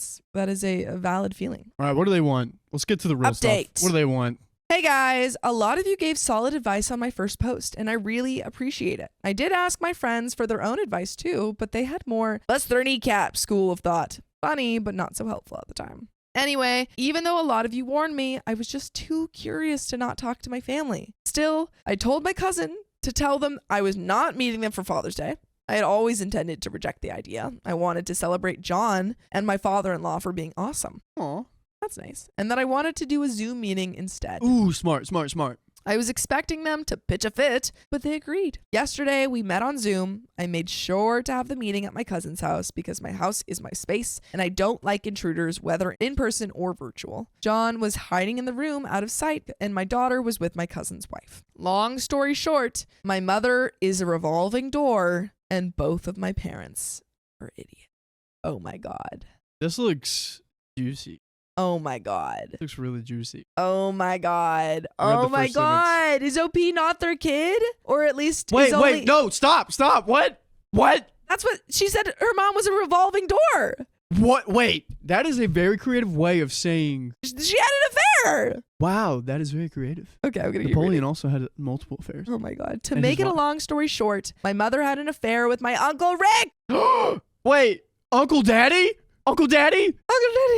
is a valid feeling. All right, what do they want? Let's get to the real Update. stuff. What do they want? Hey guys, a lot of you gave solid advice on my first post, and I really appreciate it. I did ask my friends for their own advice too, but they had more "let's their kneecap" school of thought. Funny, but not so helpful at the time. Anyway, even though a lot of you warned me, I was just too curious to not talk to my family. Still, I told my cousin to tell them I was not meeting them for Father's Day. I had always intended to reject the idea. I wanted to celebrate John and my father-in-law for being awesome. Aw. That's nice. And that I wanted to do a Zoom meeting instead. Ooh, smart. I was expecting them to pitch a fit, but they agreed. Yesterday, we met on Zoom. I made sure to have the meeting at my cousin's house because my house is my space and I don't like intruders, whether in person or virtual. John was hiding in the room out of sight, and my daughter was with my cousin's wife. Long story short, my mother is a revolving door, and both of my parents are idiots. Oh my God. This looks juicy. Oh my God. It looks really juicy. Oh my God. Oh my God. Is OP not their kid? Or at least Wait, no, stop. What? That's what she said. Her mom was a revolving door. What? Wait, that is a very creative way of saying. She had an affair. Wow, that is very creative. Okay, I'm gonna Napoleon also had multiple affairs. Oh my God. To make it a long story short, my mother had an affair with my Uncle Rick. Wait, Uncle Daddy? Uncle Daddy?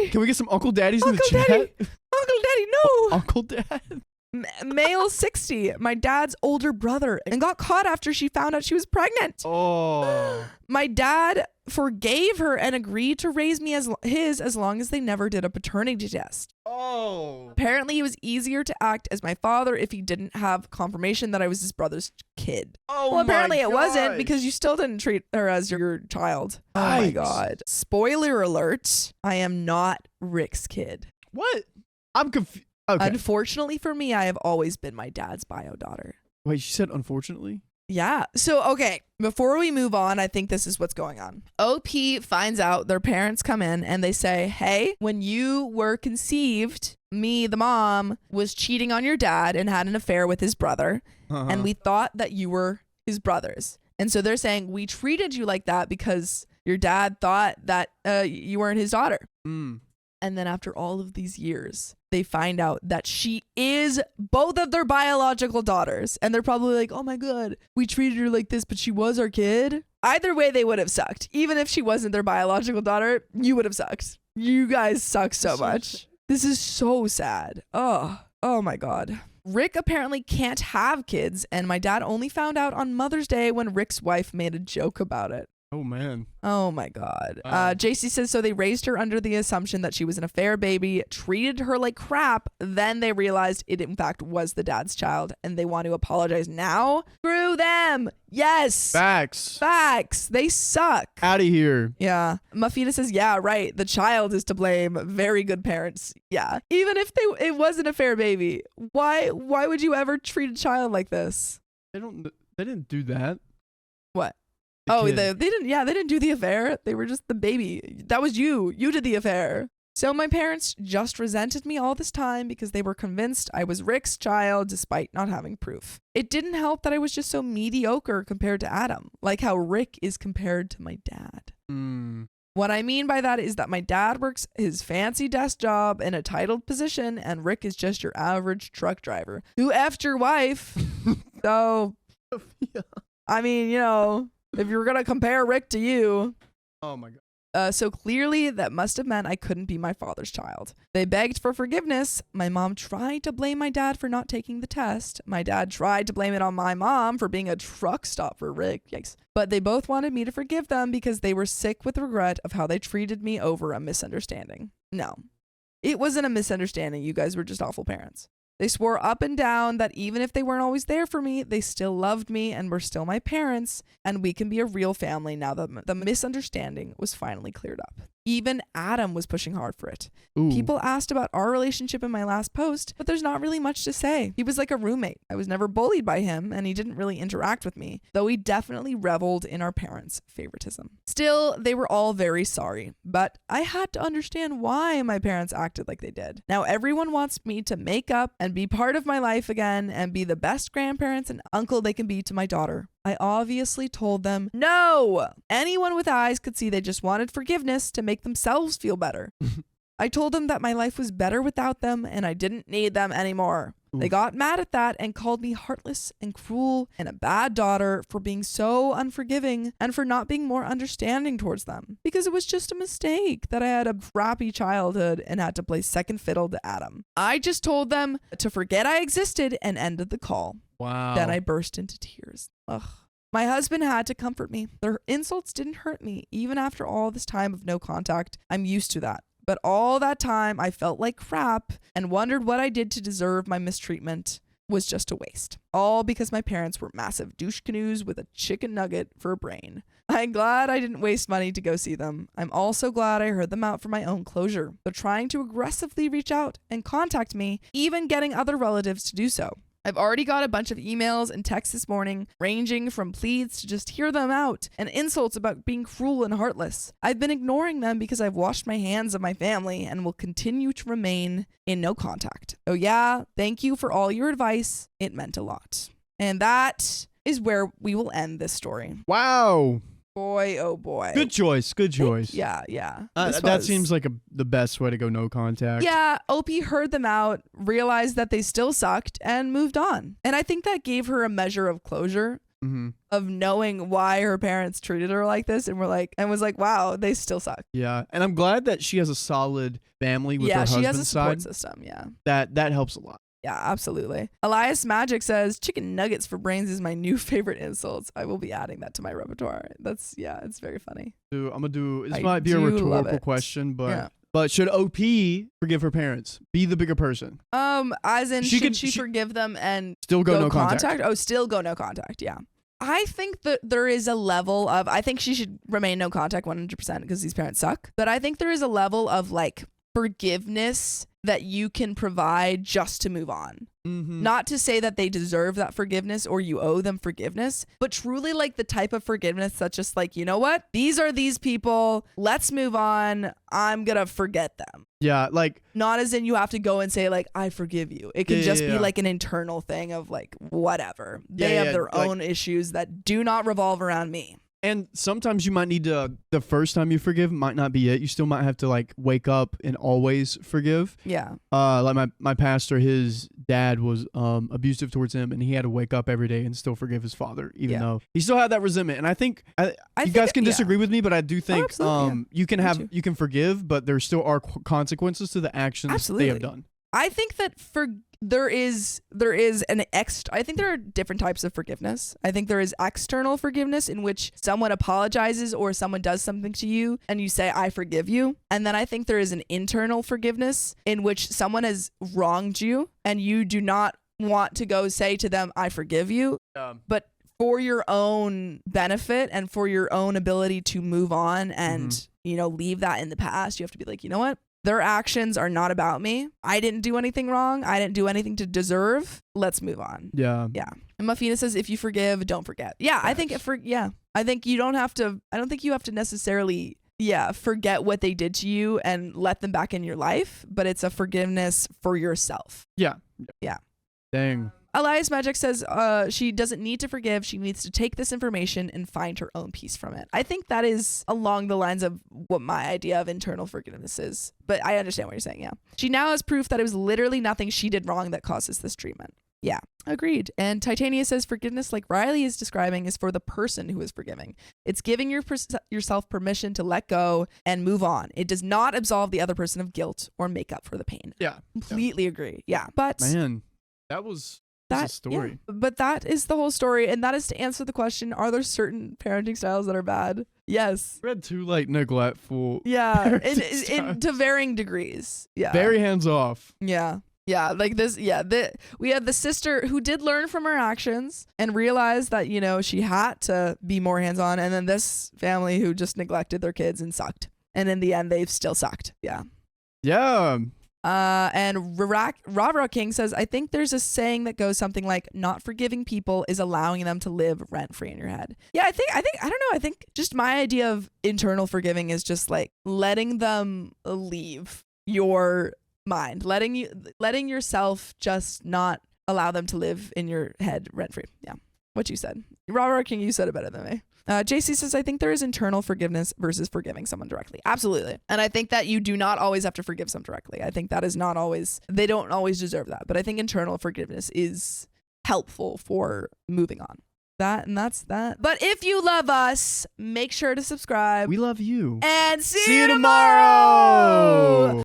Can we get some Uncle Daddies in the chat? Uncle Daddy, no. Uncle Dad. Male 60, my dad's older brother, and got caught after she found out she was pregnant. Oh. My dad forgave her and agreed to raise me as long as they never did a paternity test. Oh. Apparently, it was easier to act as my father if he didn't have confirmation that I was his brother's kid. Oh, well, apparently it wasn't, gosh. because you still didn't treat her as your child. Oh Yikes. my God. Spoiler alert, I am not Rick's kid. What? I'm confused. Okay. Unfortunately for me, I have always been my dad's bio daughter. Wait, she said unfortunately? Yeah. So, okay, before we move on, I think this is what's going on. OP finds out, their parents come in and they say, hey, when you were conceived, me, the mom, was cheating on your dad and had an affair with his brother. Uh-huh. And we thought that you were his brothers. And so they're saying, we treated you like that because your dad thought that you weren't his daughter. Mm. And then after all of these years, they find out that she is both of their biological daughters. And they're probably like, oh my God, we treated her like this, but she was our kid. Either way, they would have sucked. Even if she wasn't their biological daughter, you would have sucked. You guys suck so much. This is so sad. Oh my God. Rick apparently can't have kids, and my dad only found out on Mother's Day when Rick's wife made a joke about it. Oh, man. Oh my God. JC says, so they raised her under the assumption that she was an affair baby, treated her like crap. Then they realized it in fact was the dad's child and they want to apologize now. Screw them. Yes. Facts. They suck. Out of here. Yeah. Mafita says, yeah, right. The child is to blame. Very good parents. Yeah. Even if it was an affair baby, why would you ever treat a child like this? They didn't do that. What? The they didn't do the affair. They were just the baby. That was you. You did the affair. So my parents just resented me all this time because they were convinced I was Rick's child despite not having proof. It didn't help that I was just so mediocre compared to Adam, like how Rick is compared to my dad. What I mean by that is that my dad works his fancy desk job in a titled position and Rick is just your average truck driver who effed your wife. So, I mean, you know, if you're going to compare Rick to you. Oh my God. So clearly that must have meant I couldn't be my father's child. They begged for forgiveness. My mom tried to blame my dad for not taking the test. My dad tried to blame it on my mom for being a truck stop for Rick. Yikes. But they both wanted me to forgive them because they were sick with regret of how they treated me over a misunderstanding. No, it wasn't a misunderstanding. You guys were just awful parents. They swore up and down that even if they weren't always there for me, they still loved me and were still my parents, and we can be a real family now that the misunderstanding was finally cleared up. Even Adam was pushing hard for it. Ooh. People asked about our relationship in my last post, but there's not really much to say. He was like a roommate. I was never bullied by him, and he didn't really interact with me, though he definitely reveled in our parents' favoritism. Still, they were all very sorry, but I had to understand why my parents acted like they did. Now everyone wants me to make up and be part of my life again and be the best grandparents and uncle they can be to my daughter. I obviously told them, no! Anyone with eyes could see they just wanted forgiveness to make themselves feel better. I told them that my life was better without them and I didn't need them anymore. Oof. They got mad at that and called me heartless and cruel and a bad daughter for being so unforgiving and for not being more understanding towards them. Because it was just a mistake that I had a crappy childhood and had to play second fiddle to Adam. I just told them to forget I existed and ended the call. Wow. Then I burst into tears. Ugh. My husband had to comfort me. Their insults didn't hurt me, even after all this time of no contact. I'm used to that. But all that time, I felt like crap and wondered what I did to deserve my mistreatment was just a waste. All because my parents were massive douche canoes with a chicken nugget for a brain. I'm glad I didn't waste money to go see them. I'm also glad I heard them out for my own closure. They're trying to aggressively reach out and contact me, even getting other relatives to do so. I've already got a bunch of emails and texts this morning, ranging from pleads to just hear them out and insults about being cruel and heartless. I've been ignoring them because I've washed my hands of my family and will continue to remain in no contact. Oh yeah, thank you for all your advice. It meant a lot. And that is where we will end this story. Wow. Boy, oh boy. Good choice. Yeah. That seems like the best way to go, no contact. Yeah, OP heard them out, realized that they still sucked, and moved on. And I think that gave her a measure of closure, of knowing why her parents treated her like this, and was like, wow, they still suck. Yeah, and I'm glad that she has a solid family with her husband's side. Yeah, she has a support system, yeah. That helps a lot. Yeah, absolutely. Elias Magic says, chicken nuggets for brains is my new favorite insults. I will be adding that to my repertoire. It's very funny. This might be a rhetorical question, but should OP forgive her parents? Be the bigger person? As in, should she forgive them and still go no contact? Oh, still go no contact, yeah. I think that there is a level of, I think she should remain no contact 100% because these parents suck. But I think there is a level of like forgiveness that you can provide just to move on. Not to say that they deserve that forgiveness or you owe them forgiveness, but truly like the type of forgiveness that's just like, you know what? These are these people. Let's move on. I'm going to forget them. Yeah, like... Not as in you have to go and say like, I forgive you. It can just be like an internal thing of like, whatever. They have their own issues that do not revolve around me. And sometimes you might need to, the first time you forgive might not be it. You still might have to like wake up and always forgive. Yeah. Like my pastor, his dad was abusive towards him, and he had to wake up every day and still forgive his father, even though he still had that resentment. And I think you guys can disagree with me, but I do think you can forgive, but there still are consequences to the actions they have done. I think that there is I think there are different types of forgiveness. I think there is external forgiveness in which someone apologizes or someone does something to you and you say, I forgive you. And then I think there is an internal forgiveness in which someone has wronged you and you do not want to go say to them, I forgive you. But for your own benefit and for your own ability to move on and, leave that in the past, you have to be like, you know what? Their actions are not about me. I didn't do anything wrong. I didn't do anything to deserve. Let's move on. Yeah. Yeah. And Muffina says, if you forgive, don't forget. Yeah. I think I think you don't have to, I don't think you have to necessarily, forget what they did to you and let them back in your life, but it's a forgiveness for yourself. Yeah. Yeah. Dang. Elias Magic says she doesn't need to forgive. She needs to take this information and find her own peace from it. I think that is along the lines of what my idea of internal forgiveness is. But I understand what you're saying, yeah. She now has proof that it was literally nothing she did wrong that causes this treatment. Yeah, agreed. And Titania says forgiveness, like Riley is describing, is for the person who is forgiving. It's giving yourself permission to let go and move on. It does not absolve the other person of guilt or make up for the pain. Yeah. Completely agree. Yeah. But man, that was... That's a story. Yeah, but that is the whole story, and that is to answer the question, are there certain parenting styles that are bad? Yes. Read two neglectful. Yeah, in to varying degrees. Yeah. Very hands off. Yeah. Yeah, like this. Yeah, we had the sister who did learn from her actions and realized that, she had to be more hands on, and then this family who just neglected their kids and sucked. And in the end, they've still sucked. Yeah. Yeah. And Ravra King says, I think there's a saying that goes something like, not forgiving people is allowing them to live rent free in your head. Yeah, I think, I don't know. I think just my idea of internal forgiving is just like letting them leave your mind, letting yourself just not allow them to live in your head rent free. Yeah. What you said. Ravra King, you said it better than me. JC says, I think there is internal forgiveness versus forgiving someone directly. Absolutely. And I think that you do not always have to forgive someone directly. I think that is not always, they don't always deserve that. But I think internal forgiveness is helpful for moving on. That's that. But if you love us, make sure to subscribe. We love you. And see you tomorrow.